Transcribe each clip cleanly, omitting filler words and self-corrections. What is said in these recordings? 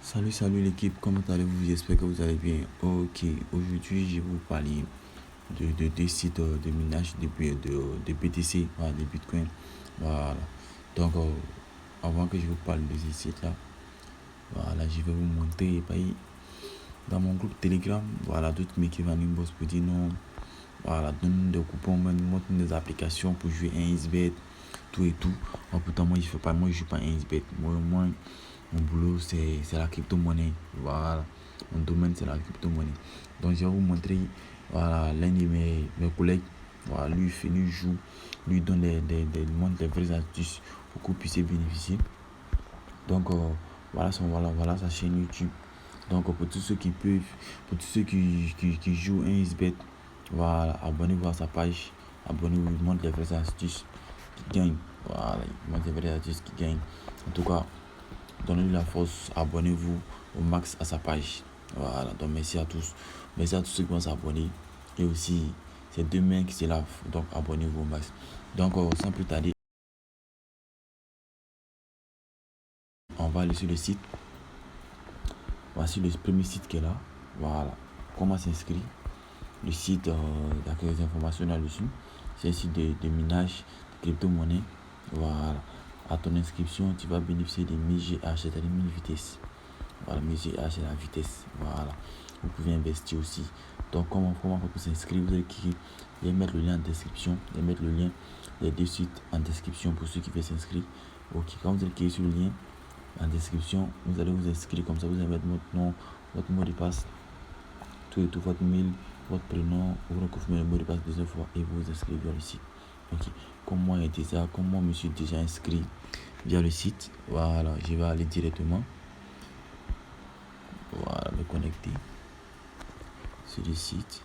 Salut l'équipe, comment allez-vous? J'espère que vous allez bien. Ok, aujourd'hui je vais vous parler de deux sites de minage de BTC, voilà, de Bitcoin. Voilà. Donc, avant que je vous parle de ces sites-là, voilà, je vais vous montrer dans mon groupe Telegram, voilà, d'autres mecs qui vont nous boss pour dire non, voilà, donne des coupons, montre des applications pour jouer un XBet, tout et tout. Pourtant, moi, je joue pas un XBet. Moi, mon boulot, c'est la crypto-monnaie. Voilà. Mon domaine, c'est la crypto-monnaie. Donc, je vais vous montrer, voilà, l'un de mes collègues, voilà, lui joue, lui donne montre des vraies astuces pour que vous puissiez bénéficier. Donc, voilà sa chaîne YouTube. Donc, pour tous ceux qui peuvent, pour tous ceux qui jouent un XBet, voilà, abonnez-vous à sa page. Abonnez-vous, il montre les vraies astuces qui gagnent. Voilà, il montre les vraies astuces qui gagnent. En tout cas, donnez-lui la force, abonnez-vous au max à sa page. Voilà, donc merci à tous. Merci à tous ceux qui vont s'abonner. Et aussi, c'est deux mains qui se lavent. Donc, abonnez-vous au max. Donc, sans plus tarder, on va aller sur le site. Voici le premier site qui est là. Voilà. Comment s'inscrire? Le site, il y a quelques informations là-dessus. C'est un site de minage de crypto-monnaie. Voilà. À ton inscription, tu vas bénéficier des 1000 GH, c'est-à-dire 1000 vitesses. Voilà, 1000 GH, c'est la vitesse. Voilà. Vous pouvez investir aussi. Donc, comment pour s'inscrire? Vous allez cliquer. Je vais mettre le lien en description. Je vais mettre le lien des deux sites en description pour ceux qui veulent s'inscrire. Ok, quand vous allez cliquer sur le lien en description, vous allez vous inscrire comme ça. Vous allez mettre votre nom, votre mot de passe, tout et tout, votre mail, votre prénom, vous confirmez le mot de passe deuxième fois et vous vous inscrivez via le site. Ok, comme moi je me suis déjà inscrit via le site, voilà, je vais aller directement, voilà, me connecter sur le site.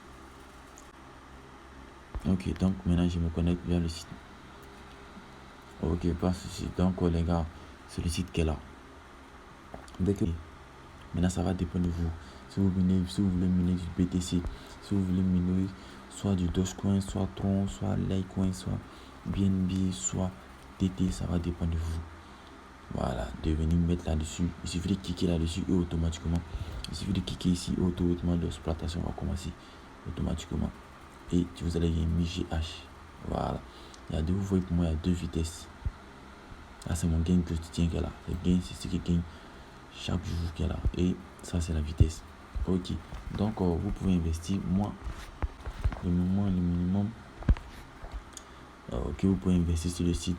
Ok, donc maintenant je me connecte via le site. Ok, pas de souci. Donc les gars, c'est le site qui est là. Maintenant ça va dépendre de vous. Si vous voulez miner du BTC, si vous voulez miner soit du Dogecoin, soit Tron, soit Litecoin, soit BNB, soit TT, ça va dépendre de vous. Voilà, de venir mettre là-dessus. Il suffit de cliquer là-dessus et automatiquement, il suffit de cliquer ici et automatiquement l'exploitation va commencer automatiquement. Et vous allez gagner 1000 GH. Voilà. Vous voyez pour moi, il y a deux vitesses. Là, c'est mon gain quotidien qui est là. Le gain, c'est ce qui gagne chaque jour qui est là. Et ça, c'est la vitesse. Ok. Donc, vous pouvez investir. Moi, le minimum que vous pouvez investir sur le site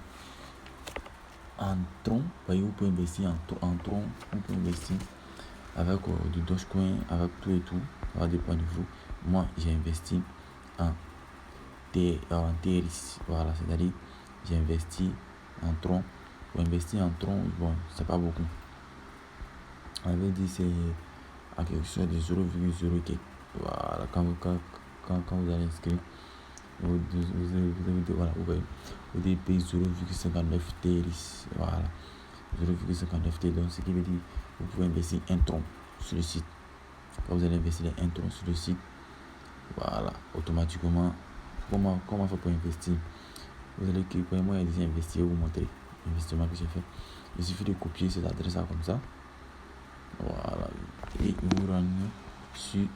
en tron. Vous pouvez investir en tron. Vous pouvez investir avec du Dogecoin, avec tout et tout. Ça va dépendre de vous. Moi, j'ai investi en TRX. Voilà, c'est-à-dire, j'ai investi en tron. Pour investir en tron, bon, c'est pas beaucoup. On avait dit c'est à quelque chose de 0,0 quelque. Voilà, quand vous allez inscrire, vous devez payer 0,59 TRX. Voilà, 0,59 TRX. Donc, ce qui veut dire vous pouvez investir un tron sur le site. Quand vous allez investir un tron sur le site, voilà, automatiquement, comment faire pour investir? Vous allez cliquer, moi, il y a déjà investi, vous montrer l'investissement que j'ai fait. Il suffit de copier cette adresse-là comme ça. Voilà, et vous rendez sur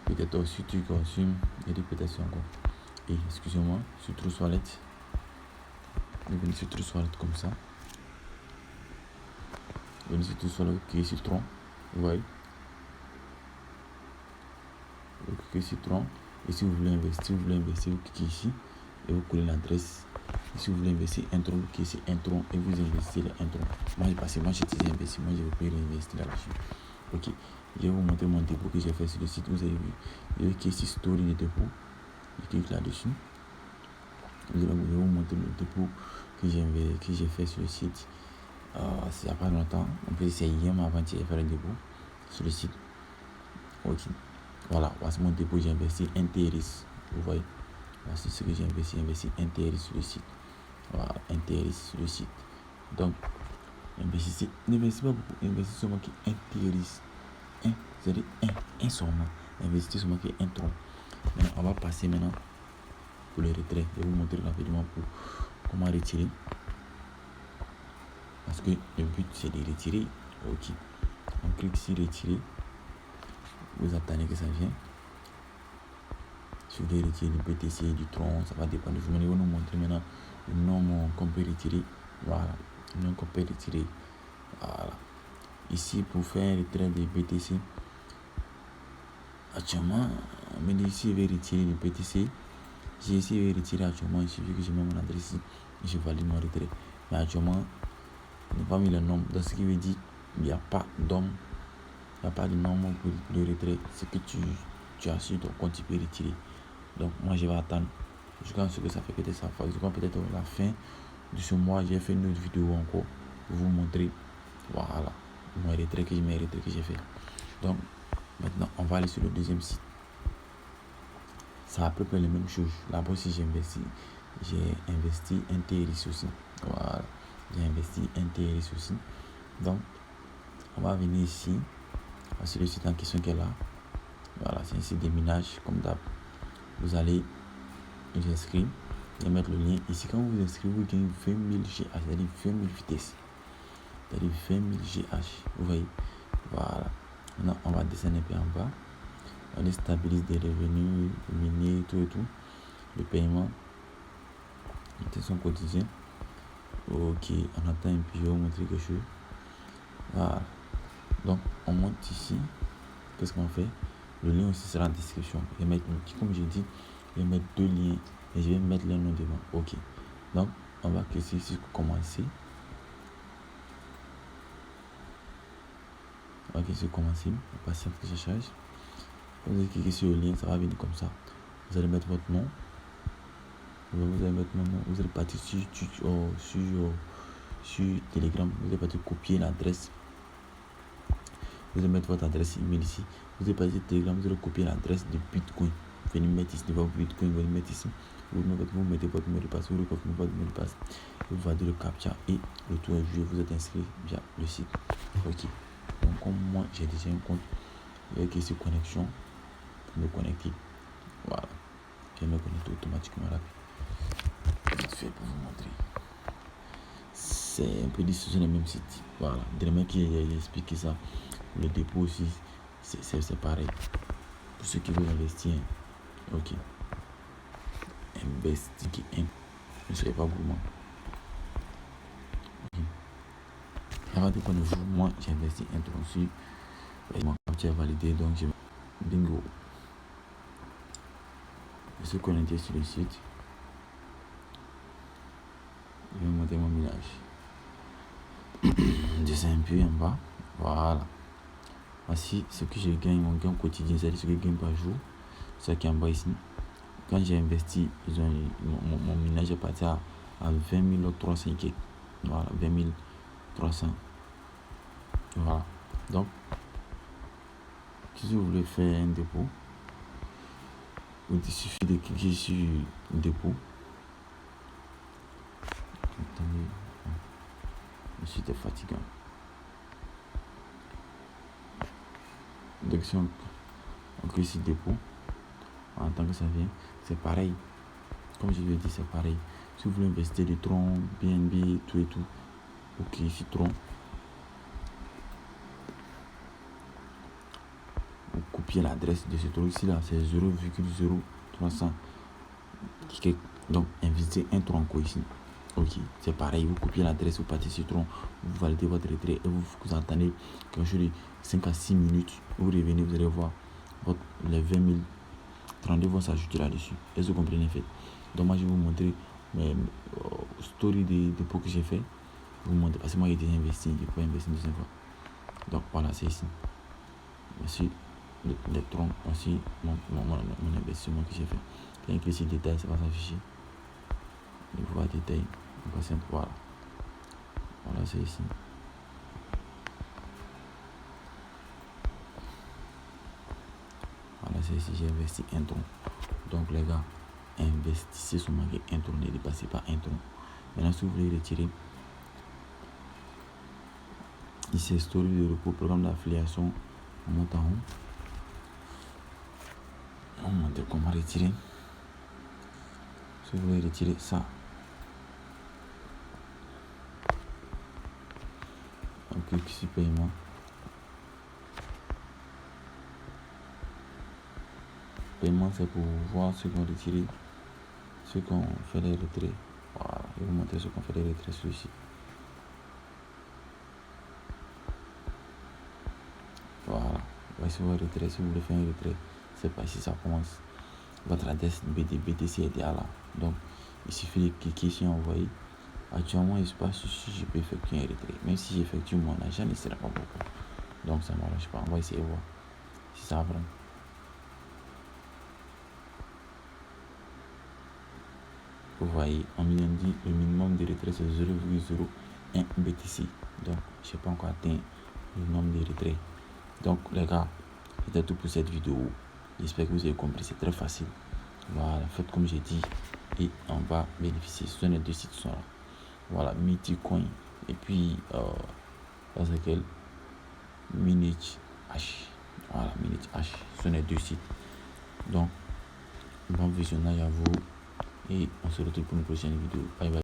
peut-être aussi tu consommes et peut-être encore. Et excusez-moi, sur Trust Wallet. Vous venez sur Trust Wallet comme ça. Vous venez sur Trust Wallet, vous cliquez sur Tron. Vous voyez. Vous cliquez sur Tron. Et si vous voulez investir, vous cliquez ici. Et vous collez l'adresse. Et si vous voulez investir un tron, vous cliquez sur un tron et vous investissez un tron. Moi j'ai déjà investi, moi je vais pas réinvestir là-dessus. Ok, je vais vous montrer mon dépôt que j'ai fait sur le site. Vous avez vu, je vais cliquer sur Story de dépôt. Je clique là-dessus. Je vais vous montrer le dépôt que j'ai fait sur le site. C'est il n'y a pas longtemps. On peut essayer hier, mais avant-hier, j'ai fait le dépôt sur le site. Ok, voilà, voici mon dépôt. J'ai investi un TRX. Vous voyez, voici ce que j'ai investi un TRX sur le site. Voilà, un TRX sur le site. Donc, n'investissez pas beaucoup, investissez seulement qu'un TRX. C'est-à-dire un seulement. Investissez seulement qu'un tron. Maintenant, on va passer maintenant pour le retrait. Je vais vous montrer rapidement pour comment retirer. Parce que le but c'est de retirer. Ok. on clique sur retirer. Vous attendez que ça vienne. Si vous voulez retirer du BTC, du Tron, ça va dépendre. Je vais vous montrer maintenant le nom qu'on peut retirer. Voilà, le nom qu'on peut retirer. Voilà. Ici, pour faire un retrait de BTC, actuellement, on me dit ici, je vais retirer le BTC. J'ai essayé de retirer actuellement, il suffit que je mets mon adresse ici et je valide mon retrait. Mais actuellement, je n'ai pas mis le nom. Dans ce qui veut dire, il n'y a pas d'homme, il n'y a pas de nom pour le retrait. Ce que tu as sur ton compte, tu peux retirer. Donc, moi, je vais attendre jusqu'à ce que ça fait peut-être ça. Peut-être la fin de ce mois, j'ai fait une autre vidéo encore pour vous montrer. Voilà, mon retrait que j'ai fait. Donc, maintenant, on va aller sur le deuxième site. C'est à peu près les mêmes choses. Là-bas, si j'ai investi Interis aussi. Voilà, j'ai investi Interis aussi. Donc, on va venir ici, sur le site en question qui est là. Voilà, c'est un site de minage, comme d'hab. Vous allez vous inscrire et mettre le lien. Ici, quand vous vous inscrivez, vous gagnez 20 000 GH, c'est-à-dire 20 000 vitesses. C'est-à-dire 20 000 GH. Vous voyez, voilà. Maintenant, on va descendre un peu en bas. On stabilise des revenus, miniers, tout et tout. Le paiement. C'est son quotidien. Ok, on attend un peu, je vais vous montrer quelque chose. Voilà. Donc, on monte ici. Qu'est-ce qu'on fait? Le lien aussi sera en description. Je vais mettre, comme je dis, je vais mettre deux liens et je vais mettre le nom devant. Ok. Donc, on va cliquer ici pour commencer. On va cliquer sur commencer. On va passer à que je charge. Quand vous cliquez sur le lien, ça va venir comme ça. Vous allez mettre votre nom. Vous allez mettre mon nom. Vous allez partir sur Telegram. Vous allez partir copier l'adresse. Vous allez mettre votre adresse email ici. Vous allez partir sur Telegram. Vous allez copier l'adresse de Bitcoin. Venez mettre ici devant Bitcoin. Vous allez mettre ici. Vous mettez votre mot de passe. Vous confirmez votre mot de passe. Vous validez le captcha et le tour est joué. Vous êtes inscrit via le site. Ok. Donc comme moi j'ai déjà un compte avec ici connexion pour me connecter. Voilà. Je vais me connecter automatiquement là. Vite fait pour vous montrer. C'est un peu difficile sur le même site. Voilà. Dernièrement qui a expliqué ça. Le dépôt aussi, c'est pareil. Pour ceux qui veulent investir, ok. Investir, ne soyez pas gourmand. Okay. Avant de prendre vous, moi j'ai investi un tronc sur mon captcha est validé, donc je bingo. Je suis connecté sur le site. Je vais monter mon minage. Je descends un peu en bas. Voilà. Voici ce que je gagne, mon gain quotidien, c'est-à-dire ce que je gagne par jour. C'est ça qui est en bas ici. Quand j'ai investi, mon minage est parti à 20 300 kg. Voilà, 20 300. Voilà. Donc, si vous voulez faire un dépôt, il suffit de cliquer sur dépôt. Attendez, je suis fatiguant. Donc, si on clique sur dépôt, en tant que ça vient, c'est pareil. Comme je l'ai dit, c'est pareil. Si vous voulez investir des troncs, BNB, tout et tout, vous cliquez sur tronc. Vous copiez l'adresse de ce tronc ici là, c'est 0,0300. Donc, investissez un tronc ici. Ok, c'est pareil, vous copiez l'adresse, vous partez sur tronc, vous validez votre retrait et vous attendez quelque chose de 5 à 6 minutes. Vous revenez, vous allez voir les 20 000 32 vont s'ajouter là-dessus. Est-ce que vous comprenez en fait? Donc moi je vais vous montrer mes stories de dépôt que j'ai fait. Vous montrer parce que moi j'ai déjà investi, je peux investir une deuxième fois. Donc voilà, c'est ici. Voici les troncs, voici mon investissement que j'ai fait. Quand il y a ici détail, ça va s'afficher. Il faut voir détail. On passe un peu, voilà. Voilà, c'est ici. Voilà, c'est ici, j'ai investi un tronc. Donc les gars, investissez seulement un tronc, ne dépassez pas un tronc. Maintenant, si vous voulez retirer, ici, story de repos, programme d'affiliation, on monte en haut. On montre comment retirer. Si vous voulez retirer ça, on clique sur paiement. paiement, c'est pour voir ce qu'on retire, ce qu'on fait les retraits. Voilà, je vais vous montrer ce qu'on fait les retraits sur le site. Voilà, voici vos retraits. Si vous voulez faire un retrait, c'est pas ici, ça commence. Votre adresse BTC est là. Donc, il suffit de cliquer sur envoyer. Actuellement, il se passe si je peux effectuer un retrait. Même si j'effectue mon argent, ne sera pas beaucoup. Donc, ça ne m'arrange pas. On va essayer de voir si ça prend. Vous voyez, on me dit le minimum de retrait c'est 0,01 BTC. Donc, je n'ai pas encore atteint le nombre de retraits. Donc, les gars, c'était tout pour cette vidéo. J'espère que vous avez compris. C'est très facile. Voilà, faites comme j'ai dit et on va bénéficier. Ce sont les deux sites sont là. Voilà, Miticoin et puis c'est quel Minute H. Voilà, Minute H. Ce sont les deux sites. Donc, bon visionnage à vous et on se retrouve pour une prochaine vidéo. Bye bye.